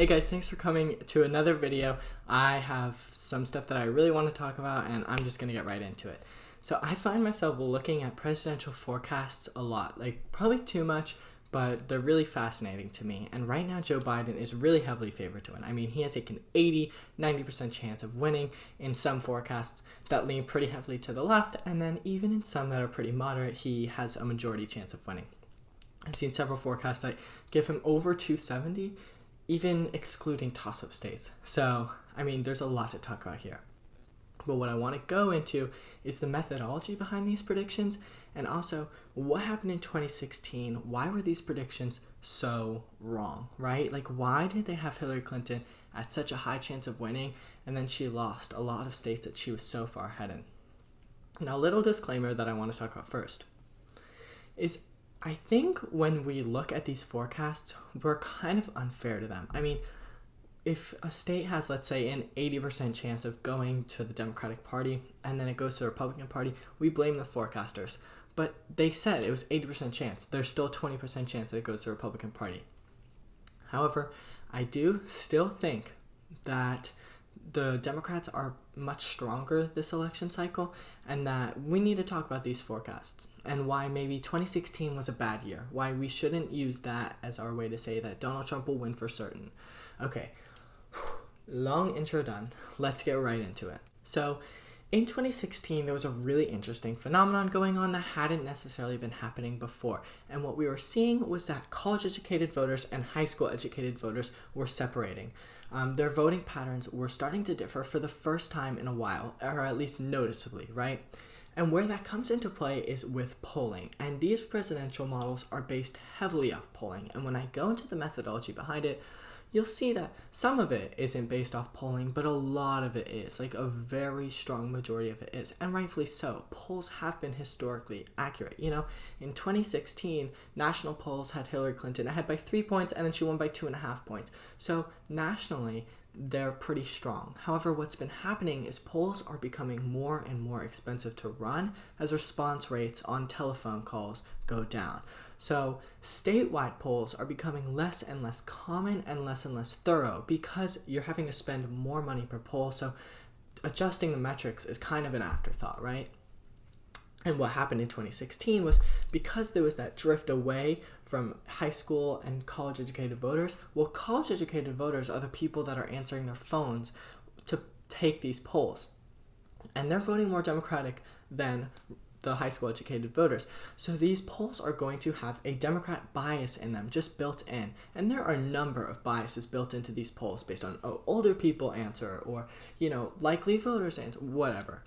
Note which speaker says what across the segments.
Speaker 1: Hey guys, thanks for coming to another video. I have some stuff that I really want to talk about and I'm just going to get right into it. So I find myself looking at presidential forecasts a lot, like probably too much, but they're really fascinating to me. And right now Joe Biden is really heavily favored to win. I mean, he has like an 80-90% chance of winning in some forecasts that lean pretty heavily to the left, and then even in some that are pretty moderate, he has a majority chance of winning. I've seen several forecasts that give him over 270, even excluding toss-up states. So, I mean, there's a lot to talk about here. But what I want to go into is the methodology behind these predictions, and also what happened in 2016. Why were these predictions so wrong, right? Like, why did they have Hillary Clinton at such a high chance of winning, and then she lost a lot of states that she was so far ahead in? Now, a little disclaimer that I want to talk about first is I think when we look at these forecasts, we're kind of unfair to them. I mean, if a state has, let's say, an 80% chance of going to the Democratic Party and then it goes to the Republican Party, we blame the forecasters. But they said it was 80% chance. There's still a 20% chance that it goes to the Republican Party. However, I do still think that the Democrats are much stronger this election cycle, and that we need to talk about these forecasts and why maybe 2016 was a bad year, why we shouldn't use that as our way to say that Donald Trump will win for certain. Okay, long intro done. Let's get right into it. So in 2016, there was a really interesting phenomenon going on that hadn't necessarily been happening before. And what we were seeing was that college-educated voters and high school-educated voters were separating. Their voting patterns were starting to differ for the first time in a while, or at least noticeably, right? And where that comes into play is with polling. And these presidential models are based heavily off polling. And when I go into the methodology behind it, you'll see that some of it isn't based off polling, but a lot of it is. Like, a very strong majority of it is, and rightfully so. Polls have been historically accurate. You know, in 2016, national polls had Hillary Clinton ahead by 3 points, and then she won by 2.5 points. So nationally, they're pretty strong. However, what's been happening is polls are becoming more and more expensive to run as response rates on telephone calls go down. So statewide polls are becoming less and less common and less thorough because you're having to spend more money per poll. So adjusting the metrics is kind of an afterthought, right? And what happened in 2016 was because there was that drift away from high school and college-educated voters. Well, college-educated voters are the people that are answering their phones to take these polls. And they're voting more Democratic than the high school educated voters. So these polls are going to have a Democrat bias in them, just built in. And there are a number of biases built into these polls based on older people answer, or, likely voters answer, whatever.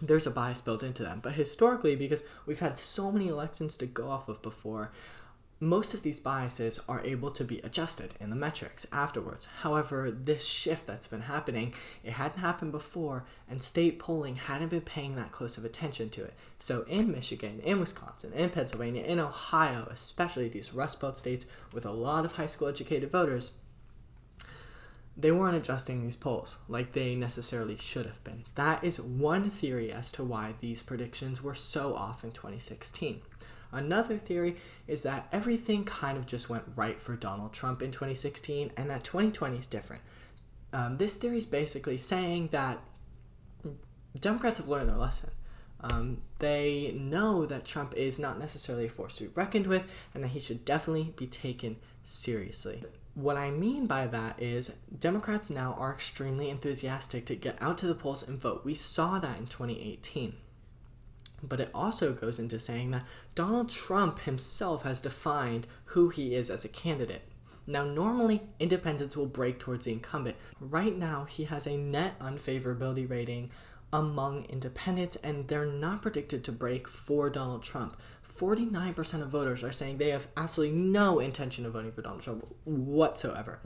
Speaker 1: There's a bias built into them. But historically, because we've had so many elections to go off of before, most of these biases are able to be adjusted in the metrics afterwards. However, this shift that's been happening, it hadn't happened before, and state polling hadn't been paying that close of attention to it. So in Michigan, in Wisconsin, in Pennsylvania, in Ohio, especially these Rust Belt states with a lot of high school educated voters, they weren't adjusting these polls like they necessarily should have been. That is one theory as to why these predictions were so off in 2016. Another theory is that everything kind of just went right for Donald Trump in 2016, and that 2020 is different. This theory is basically saying that Democrats have learned their lesson. They know that Trump is not necessarily a force to be reckoned with, and that he should definitely be taken seriously. What I mean by that is Democrats now are extremely enthusiastic to get out to the polls and vote. We saw that in 2018. But it also goes into saying that Donald Trump himself has defined who he is as a candidate. Now, normally, independents will break towards the incumbent. Right now, he has a net unfavorability rating among independents, and they're not predicted to break for Donald Trump. 49% of voters are saying they have absolutely no intention of voting for Donald Trump whatsoever.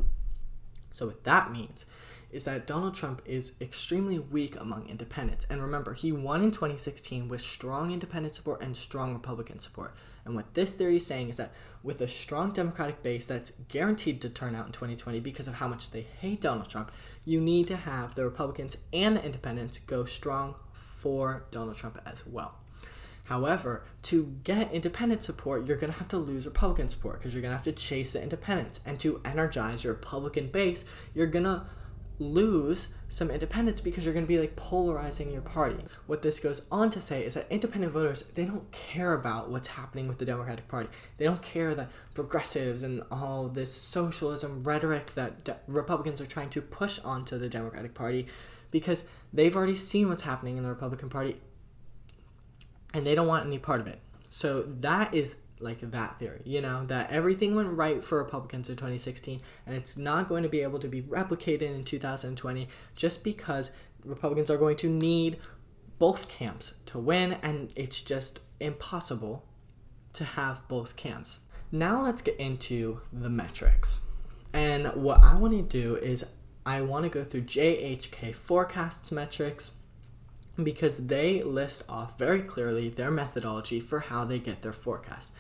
Speaker 1: So what that means is that Donald Trump is extremely weak among independents. And remember, he won in 2016 with strong independent support and strong Republican support. And what this theory is saying is that with a strong Democratic base that's guaranteed to turn out in 2020 because of how much they hate Donald Trump, you need to have the Republicans and the independents go strong for Donald Trump as well. However, to get independent support, you're going to have to lose Republican support because you're going to have to chase the independents. And to energize your Republican base, you're going to lose some independents because you're going to be like polarizing your party. What this goes on to say is that independent voters, they don't care about what's happening with the Democratic Party. They don't care that progressives and all this socialism rhetoric that Republicans are trying to push onto the Democratic Party, because they've already seen what's happening in the Republican Party and they don't want any part of it. So that is like that theory, that everything went right for Republicans in 2016 and it's not going to be able to be replicated in 2020 just because Republicans are going to need both camps to win, and it's just impossible to have both camps. Now let's get into the metrics. And what I want to do is I want to go through JHK forecasts metrics, because they list off very clearly their methodology for how they get their forecast.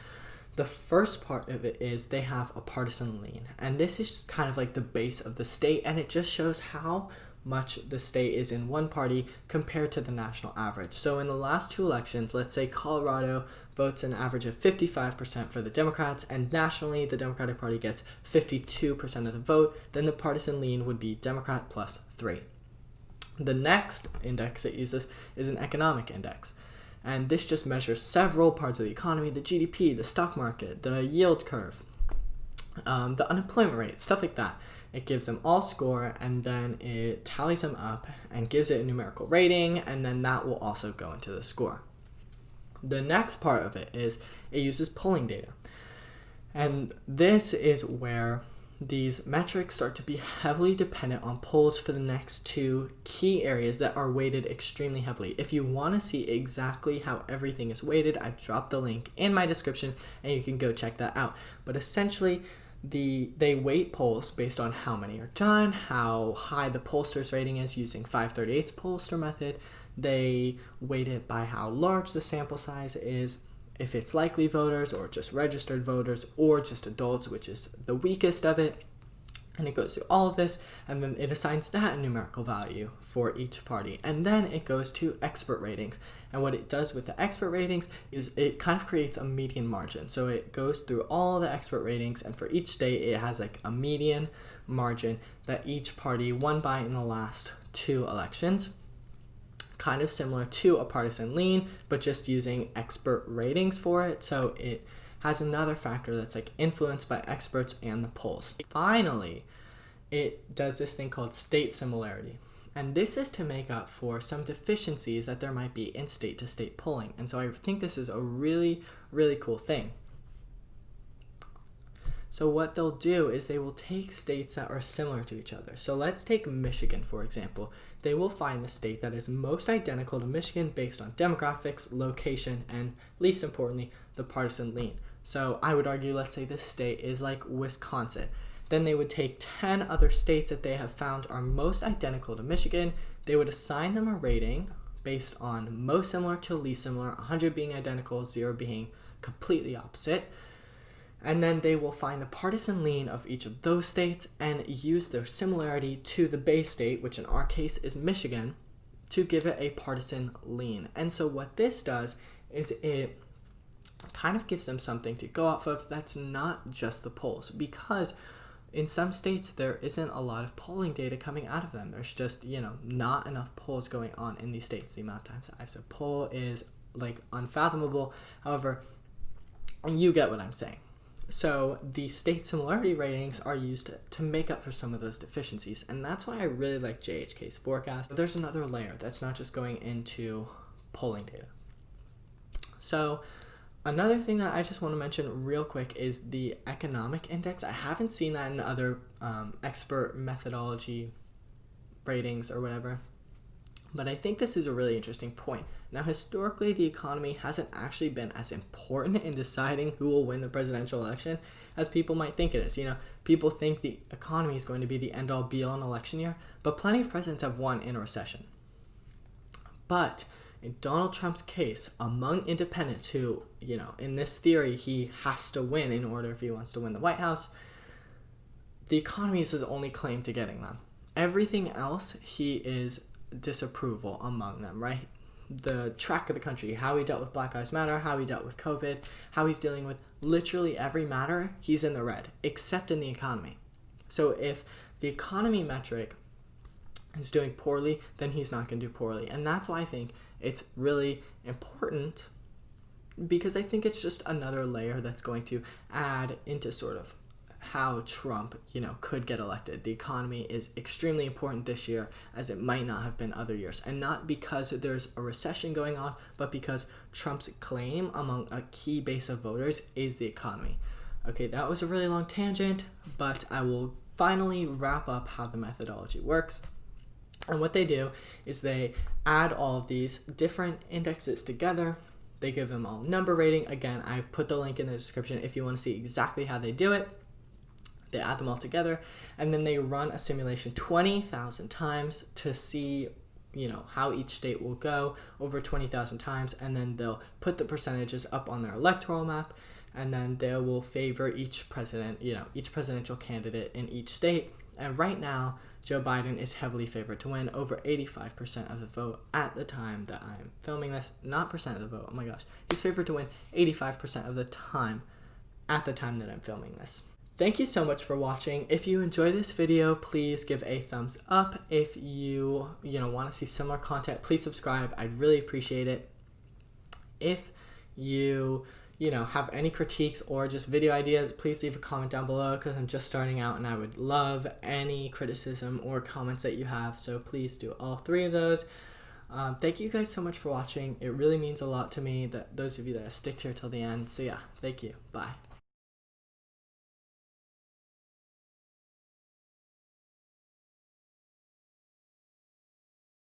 Speaker 1: The first part of it is they have a partisan lean, and this is just kind of like the base of the state, and it just shows how much the state is in one party compared to the national average. So in the last two elections, let's say Colorado votes an average of 55% for the Democrats, and nationally the Democratic Party gets 52% of the vote, then the partisan lean would be Democrat plus 3. The next index it uses is an economic index, and this just measures several parts of the economy: the GDP, the stock market, the yield curve, the unemployment rate, stuff like that. It gives them all score, and then it tallies them up and gives it a numerical rating, and then that will also go into the score. The next part of it is it uses polling data, and this is where these metrics start to be heavily dependent on polls for the next two key areas that are weighted extremely heavily. If you want to see exactly how everything is weighted, I've dropped the link in my description and you can go check that out. But essentially, they weight polls based on how many are done, how high the pollster's rating is using 538's pollster method. They weight it by how large the sample size is, if it's likely voters or just registered voters or just adults, which is the weakest of it. And it goes through all of this, and then it assigns that a numerical value for each party. And then it goes to expert ratings. And what it does with the expert ratings is it kind of creates a median margin. So it goes through all the expert ratings, and for each state it has like a median margin that each party won by in the last two elections. Kind of similar to a partisan lean, but just using expert ratings for it. So it has another factor that's like influenced by experts and the polls. Finally, it does this thing called state similarity. And this is to make up for some deficiencies that there might be in state-to-state polling. And so I think this is a really, really cool thing. So what they'll do is they will take states that are similar to each other. So let's take Michigan, for example. They will find the state that is most identical to Michigan based on demographics, location, and least importantly, the partisan lean. So I would argue, let's say this state is like Wisconsin. Then they would take 10 other states that they have found are most identical to Michigan. They would assign them a rating based on most similar to least similar, 100 being identical, 0 being completely opposite. And then they will find the partisan lean of each of those states and use their similarity to the base state, which in our case is Michigan, to give it a partisan lean. And so what this does is it kind of gives them something to go off of that's not just the polls, because in some states there isn't a lot of polling data coming out of them. There's just, not enough polls going on in these states. The amount of times I've said poll is like unfathomable. However, you get what I'm saying. So the state similarity ratings are used to make up for some of those deficiencies, and that's why I really like JHK's forecast. There's another layer that's not just going into polling data. So another thing that I just want to mention real quick is the economic index. I haven't seen that in other expert methodology ratings or whatever, but I think this is a really interesting point. Now, historically, the economy hasn't actually been as important in deciding who will win the presidential election as people might think it is. People think the economy is going to be the end-all, be-all in election year, but plenty of presidents have won in a recession. But in Donald Trump's case, among independents who, in this theory, he has to win in order if he wants to win the White House, the economy is his only claim to getting them. Everything else, he is disapproval among them, right? the track of the country, how he dealt with Black Lives Matter, how he dealt with COVID, how he's dealing with literally every matter, he's in the red, except in the economy. So if the economy metric is doing poorly, then he's not going to do poorly. And that's why I think it's really important, because I think it's just another layer that's going to add into sort of how Trump, could get elected. The economy is extremely important this year, as it might not have been other years. And not because there's a recession going on, but because Trump's claim among a key base of voters is the economy. Okay, that was a really long tangent, but I will finally wrap up how the methodology works. And what they do is they add all of these different indexes together. They give them all number rating. Again, I've put the link in the description if you want to see exactly how they do it. They add them all together, and then they run a simulation 20,000 times to see, how each state will go over 20,000 times, and then they'll put the percentages up on their electoral map, and then they will favor each president, each presidential candidate in each state. And right now, Joe Biden is heavily favored to win, over 85% of the vote at the time that I'm filming this. Not percent of the vote, oh my gosh. He's favored to win 85% of the time at the time that I'm filming this. Thank you so much for watching. If you enjoy this video, please give a thumbs up. If you, want to see similar content, please subscribe. I'd really appreciate it. If you, have any critiques or just video ideas, please leave a comment down below, because I'm just starting out and I would love any criticism or comments that you have. So please do all three of those. Thank you guys so much for watching. It really means a lot to me that those of you that have sticked here till the end. So yeah, thank you. Bye.